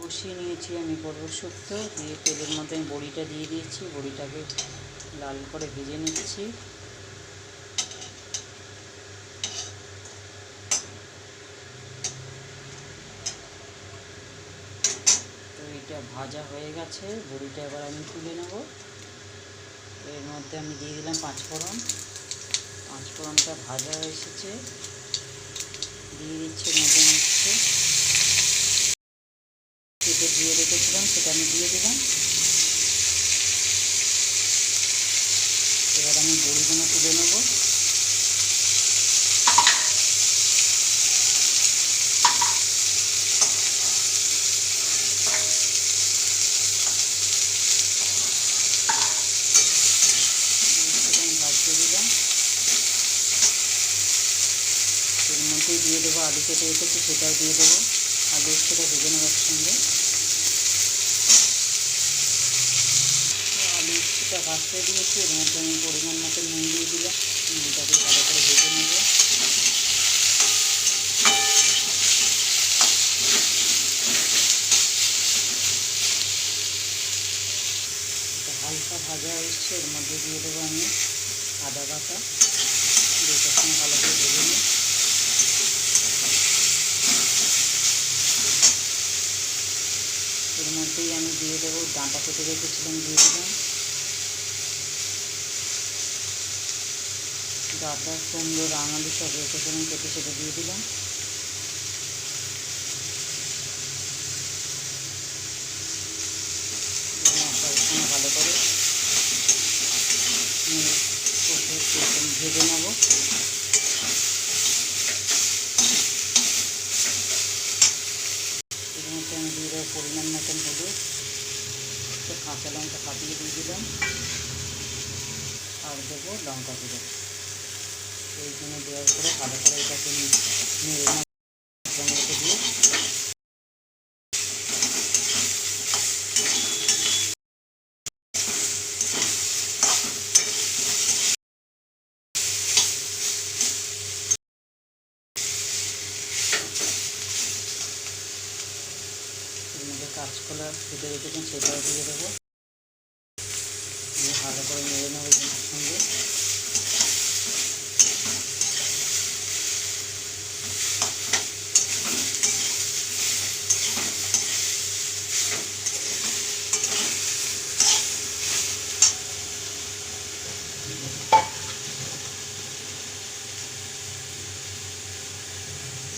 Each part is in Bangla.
বসিয়ে নিয়েছি আমি পটল শুক্তো দিয়ে তেলের মধ্যে আমি বড়িটা দিয়ে দিয়েছি, বড়িটাকে লাল করে ভেজে নিচ্ছি। তো এটা ভাজা হয়ে গেছে, বড়িটা এবার আমি তুলে নেব। এর মধ্যে আমি দিয়ে দিলাম পাঁচফোড়ন। পাঁচফোড়নটা ভাজা এসেছে, দিয়ে দিচ্ছি এর মধ্যে হচ্ছে কেটে দিয়ে রেখেছিলাম, সেটা আমি দিয়ে দিলাম। এবার আমি বড়িগুলো তুলে নেব। ভাজতে দিলাম, এর মধ্যে দিয়ে দেবো আলু কেটে রেখেছি, সেটাও দিয়ে দেবো। আলু সেটা ভেজে নেওয়ার সঙ্গে আলু সেটা ভাজতে দিয়েছি। এর মধ্যে আমি পরিমাণ মতো নুন দিয়ে দিলাম, নুনটাকে ভালো করে ভেজে নেব। হালকা ভাজা এসছে, এর মধ্যে দিয়ে দেবো আমি আদা বাটা, দুইটার সঙ্গে ভালো করে ভেজে নিই। এর মধ্যেই আমি দিয়ে দেবো ডাঁটা কেটে রেখেছিলাম, দিয়ে দিলাম। ডাঁটা, কুমড়ো, রাঙালু সব রেখেছিলাম কেটে, সেটা দিয়ে দিলাম। মশলার সঙ্গে ভালো করে ভেজে নেব। এর মধ্যে আমি দিয়ে দেবো পরিমাণ মতন হলুদ, একটা কাঁচা লঙ্কা কাটিয়ে দিয়ে দিলাম, আর দেবো লঙ্কা গুঁড়ো। এইখানে দেওয়ার পরে ভালো করে এটাকে নেড়ে মশলাগুলোকে দিয়ে এর মধ্যে কাঁচকলা কেটে রেখেছেন, সেটাও দিয়ে দেবো। ভালো করে নেড়ে নেবো এর সঙ্গে।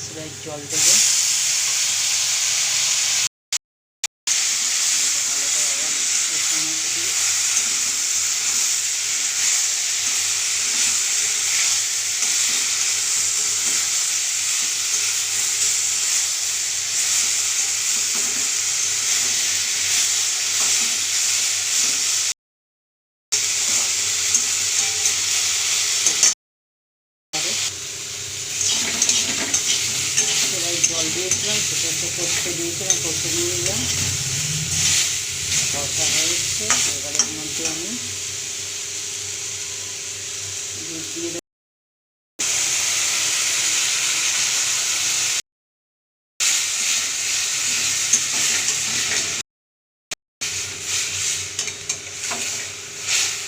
সেটাই জল দেবো। জল দিয়েছিলাম, সেটা একটু কষতে দিয়েছিলাম, কষতে দিয়ে দিলাম। কষা হয়ে এসছে, এবার এর মধ্যে আমি দুধ দিয়ে দেবো।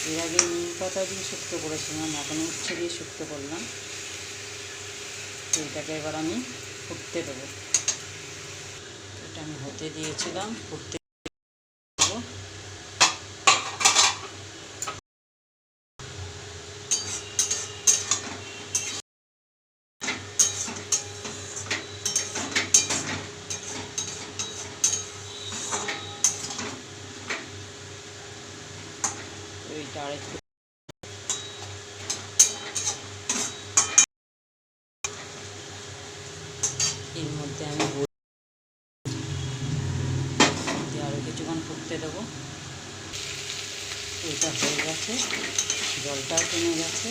এর আগে নিম পাতা দিয়ে শুক্তো করেছিলাম, এখন উচ্ছে দিয়ে শুক্তো করলাম। এইটাকে এবার আমি ফুটতে দেবো। এটা আমি হতে দিয়েছিলাম, ফুটতে দেবো। এইটা আরেকটু এর মধ্যে আমি আরও কিছুক্ষণ ফুটতে দেবো। এটা হয়ে গেছে, জলটাও কমে গেছে,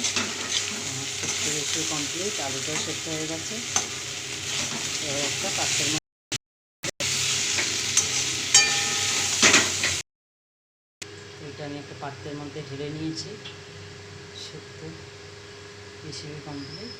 আমার শুক্তো বেশি কমপ্লিট, আলুটাও সেদ্ধ হয়ে গেছে। এবার একটা পাত্রের মধ্যে এটা আমি একটা পাত্রের মধ্যে ঢেলে নিয়েছি। শুক্তো রেসিপি কমপ্লিট।